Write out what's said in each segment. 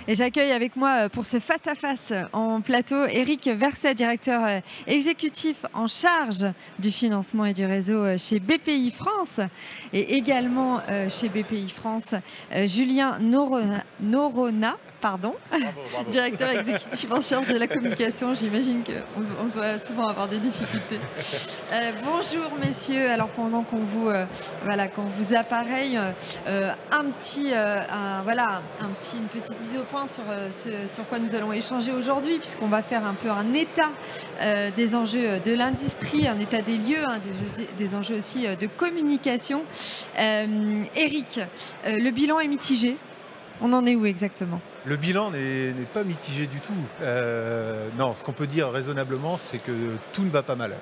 Et j'accueille avec moi pour ce face-à-face en plateau Éric Verset, directeur exécutif en charge du financement et du réseau chez BPI France. Et également chez BPI France, Julien Noronha, pardon, Bravo, bravo. directeur exécutif en charge de la communication. J'imagine qu'on doit souvent avoir des difficultés. Bonjour messieurs, alors pendant qu'on vous, qu'on vous appareille, une petite mise au point sur quoi nous allons échanger aujourd'hui, puisqu'on va faire un peu un état des enjeux de l'industrie, un état des lieux, des enjeux aussi de communication. Éric, le bilan est mitigé. On en est où exactement? Le bilan n'est pas mitigé du tout. Non, ce qu'on peut dire raisonnablement, c'est que tout ne va pas mal.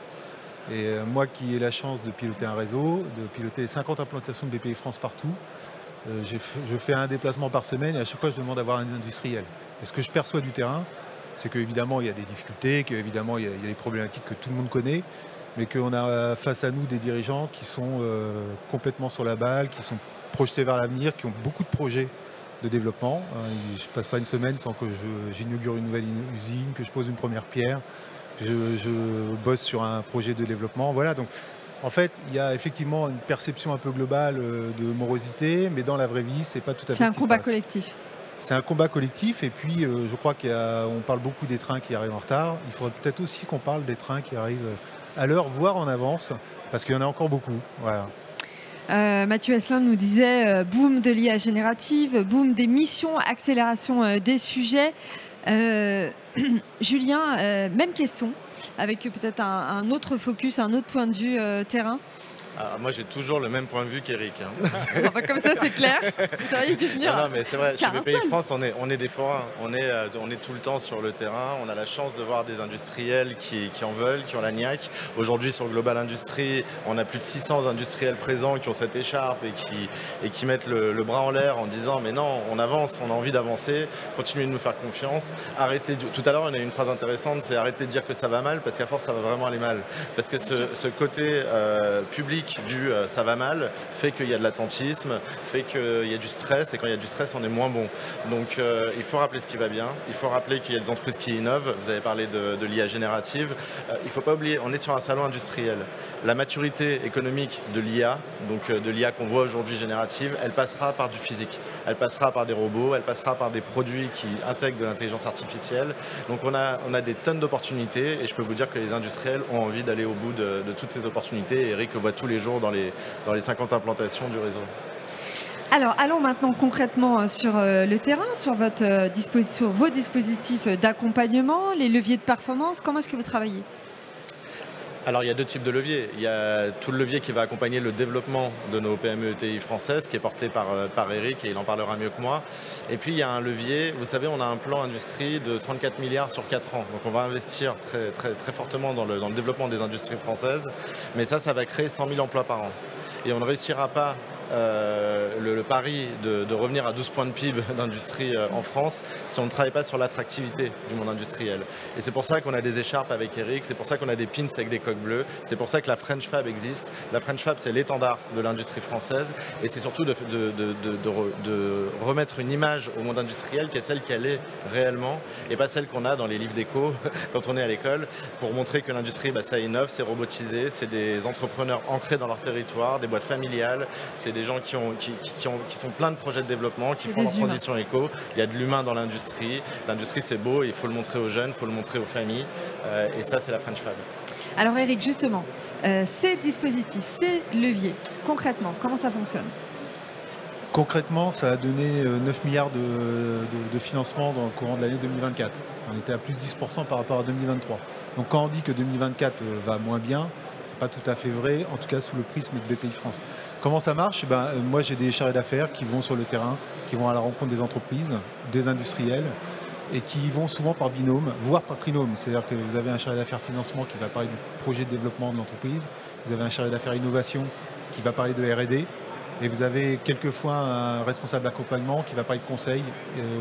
Et moi qui ai la chance de piloter un réseau, de piloter 50 implantations de BPI France partout, je fais un déplacement par semaine et à chaque fois je demande d'avoir un industriel. Et ce que je perçois du terrain, c'est qu'évidemment il y a des difficultés, qu'évidemment il y a des problématiques que tout le monde connaît, mais qu'on a face à nous des dirigeants qui sont complètement sur la balle, qui sont projetés vers l'avenir, qui ont beaucoup de projets de développement. Je ne passe pas une semaine sans que j'inaugure une nouvelle usine, que je pose une première pierre, je bosse sur un projet de développement. Voilà, donc en fait, il y a effectivement une perception un peu globale de morosité, mais dans la vraie vie, c'est pas tout à fait ce qui se passe. C'est un combat collectif. C'est un combat collectif et puis je crois qu'on parle beaucoup des trains qui arrivent en retard. Il faudrait peut-être aussi qu'on parle des trains qui arrivent à l'heure, voire en avance, parce qu'il y en a encore beaucoup. Voilà. Mathieu Asselin nous disait boom de l'IA générative, boom des missions, accélération des sujets. Julien, même question, avec peut-être un autre focus, un autre point de vue terrain. Alors, moi j'ai toujours le même point de vue qu'Éric. Hein. Comme ça c'est clair. Vous savez que venir. Non, mais c'est vrai, chez BPI France on est des forains, on est tout le temps sur le terrain, on a la chance de voir des industriels qui en veulent, qui ont la niaque. Aujourd'hui sur Global Industrie, on a plus de 600 industriels présents qui ont cette écharpe et qui mettent le bras en l'air en disant mais non, on avance, on a envie d'avancer, continuez de nous faire confiance. Tout à l'heure on a eu une phrase intéressante, c'est arrêter de dire que ça va mal parce qu'à force ça va vraiment aller mal. Parce que ce côté public du ça va mal fait qu'il y a de l'attentisme, fait qu'il y a du stress et quand il y a du stress on est moins bon. Donc il faut rappeler ce qui va bien, il faut rappeler qu'il y a des entreprises qui innovent, vous avez parlé de l'IA générative, il ne faut pas oublier, on est sur un salon industriel. La maturité économique de l'IA, donc de l'IA qu'on voit aujourd'hui générative, elle passera par du physique, elle passera par des robots, elle passera par des produits qui intègrent de l'intelligence artificielle. Donc on a des tonnes d'opportunités et je peux vous dire que les industriels ont envie d'aller au bout de toutes ces opportunités et Éric le voit tous les jours dans les 50 implantations du réseau. Alors, allons maintenant concrètement sur le terrain, sur vos dispositifs d'accompagnement, les leviers de performance. Comment est-ce que vous travaillez ? Alors il y a deux types de leviers. Il y a tout le levier qui va accompagner le développement de nos PME ETI françaises, qui est porté par Éric et il en parlera mieux que moi. Et puis il y a un levier, vous savez, on a un plan industrie de 34 milliards sur 4 ans. Donc on va investir très fortement dans le développement des industries françaises. Mais ça va créer 100 000 emplois par an. Et on ne réussira pas le pari de revenir à 12 points de PIB d'industrie en France si on ne travaille pas sur l'attractivité du monde industriel. Et c'est pour ça qu'on a des écharpes avec Éric, c'est pour ça qu'on a des pins avec des coques bleues, c'est pour ça que la French Fab existe. La French Fab, c'est l'étendard de l'industrie française et c'est surtout de remettre une image au monde industriel qui est celle qu'elle est réellement et pas celle qu'on a dans les livres d'éco quand on est à l'école pour montrer que l'industrie, ça innove, c'est robotisé, c'est des entrepreneurs ancrés dans leur territoire, des boîtes familiales, c'est des gens qui sont pleins de projets de développement, qui font leur transition éco. Il y a de l'humain dans l'industrie. L'industrie, c'est beau, il faut le montrer aux jeunes, il faut le montrer aux familles. Et ça, c'est la French Fab. Alors Éric, justement, ces dispositifs, ces leviers, concrètement, comment ça fonctionne ? Concrètement, ça a donné 9 milliards de financement dans le courant de l'année 2024. On était à plus de 10% par rapport à 2023. Donc quand on dit que 2024 va moins bien, pas tout à fait vrai, en tout cas sous le prisme de BPI France. Comment ça marche ? Moi j'ai des chargés d'affaires qui vont sur le terrain, qui vont à la rencontre des entreprises, des industriels, et qui vont souvent par binôme, voire par trinôme. C'est-à-dire que vous avez un chargé d'affaires financement qui va parler du projet de développement de l'entreprise, vous avez un chargé d'affaires innovation qui va parler de R&D, et vous avez quelquefois un responsable d'accompagnement qui va parler de conseil,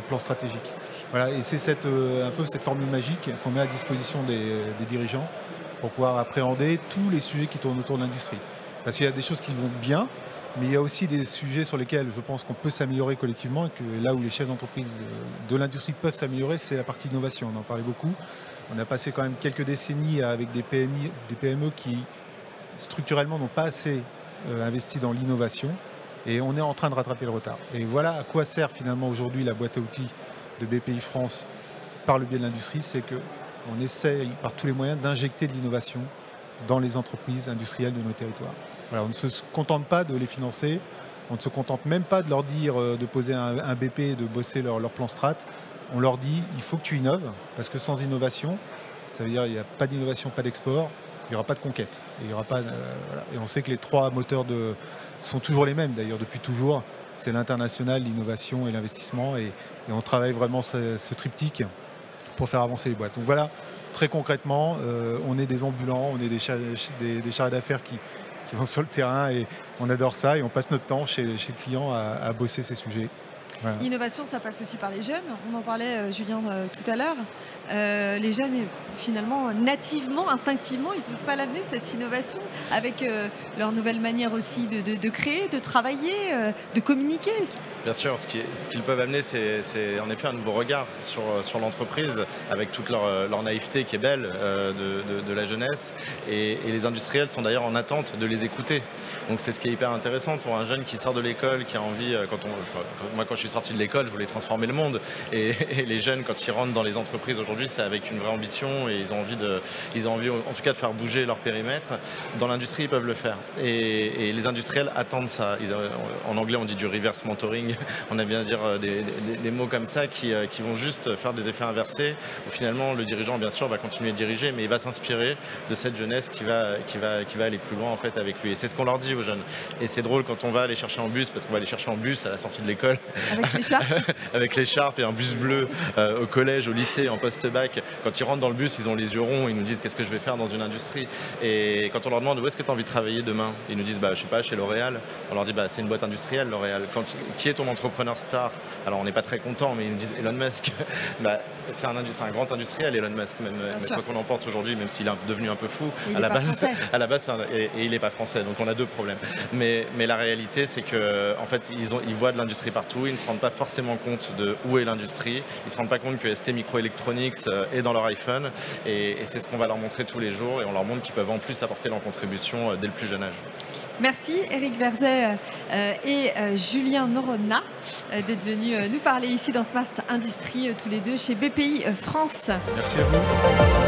plan stratégique. Voilà, et c'est un peu cette formule magique qu'on met à disposition des dirigeants pour pouvoir appréhender tous les sujets qui tournent autour de l'industrie. Parce qu'il y a des choses qui vont bien, Mais il y a aussi des sujets sur lesquels je pense qu'on peut s'améliorer collectivement et que là où les chefs d'entreprise de l'industrie peuvent s'améliorer, c'est la partie innovation. On en parlait beaucoup. On a passé quand même quelques décennies avec des PME qui structurellement n'ont pas assez investi dans l'innovation et on est en train de rattraper le retard. Et voilà à quoi sert finalement aujourd'hui la boîte à outils de BPI France par le biais de l'industrie, c'est qu'on essaye par tous les moyens d'injecter de l'innovation dans les entreprises industrielles de nos territoires. Voilà, on ne se contente pas de les financer, on ne se contente même pas de leur dire de poser un BP et de bosser leur plan strat. On leur dit il faut que tu innoves, parce que sans innovation, ça veut dire il n'y a pas d'innovation, pas d'export, il n'y aura pas de conquête. Et, il y aura pas, voilà. Et on sait que les trois moteurs sont toujours les mêmes d'ailleurs depuis toujours. C'est l'international, l'innovation et l'investissement. Et on travaille vraiment ce triptyque pour faire avancer les boîtes. Donc voilà, très concrètement, on est des ambulants, on est des charrettes d'affaires qui vont sur le terrain et on adore ça et on passe notre temps chez le client à bosser ces sujets. Voilà. L'innovation, ça passe aussi par les jeunes. On en parlait, Julien, tout à l'heure. Les jeunes, finalement, nativement, instinctivement, ils ne peuvent pas l'amener, cette innovation, avec leur nouvelle manière aussi de créer, de travailler, de communiquer. Bien sûr, ce qu'ils peuvent amener, c'est en effet un nouveau regard sur l'entreprise, avec toute leur naïveté qui est belle de la jeunesse. Et les industriels sont d'ailleurs en attente de les écouter. Donc c'est ce qui est hyper intéressant pour un jeune qui sort de l'école, qui a envie, moi quand je suis sorti de l'école, je voulais transformer le monde. Et les jeunes, quand ils rentrent dans les entreprises aujourd'hui, c'est avec une vraie ambition et ils ont envie en tout cas de faire bouger leur périmètre. Dans l'industrie, ils peuvent le faire. Et les industriels attendent ça. En anglais, on dit du reverse mentoring. On aime bien dire des mots comme ça qui vont juste faire des effets inversés où finalement le dirigeant bien sûr va continuer de diriger mais il va s'inspirer de cette jeunesse qui va aller plus loin en fait avec lui et c'est ce qu'on leur dit aux jeunes et c'est drôle quand on va aller chercher en bus parce qu'on va aller chercher en bus à la sortie de l'école avec l'écharpe avec l'écharpe et un bus bleu au collège, au lycée, en post-bac quand ils rentrent dans le bus ils ont les yeux ronds, ils nous disent qu'est-ce que je vais faire dans une industrie et quand on leur demande où est-ce que tu as envie de travailler demain ils nous disent je sais pas chez L'Oréal on leur dit c'est une boîte industrielle L'Oréal qui est ton entrepreneur star. Alors on n'est pas très content, mais ils nous disent Elon Musk. C'est un grand industriel, Elon Musk, même quoi qu'on en pense aujourd'hui, même s'il est devenu un peu fou. À la base, et il n'est pas français, donc on a deux problèmes. Mais la réalité, c'est que en fait, ils voient de l'industrie partout. Ils ne se rendent pas forcément compte de où est l'industrie. Ils ne se rendent pas compte que ST Microelectronics est dans leur iPhone. Et c'est ce qu'on va leur montrer tous les jours. Et on leur montre qu'ils peuvent en plus apporter leur contribution dès le plus jeune âge. Merci Éric Verzet et Julien Noronha d'être venus nous parler ici dans Smart Industrie tous les deux chez BPI France. Merci à vous.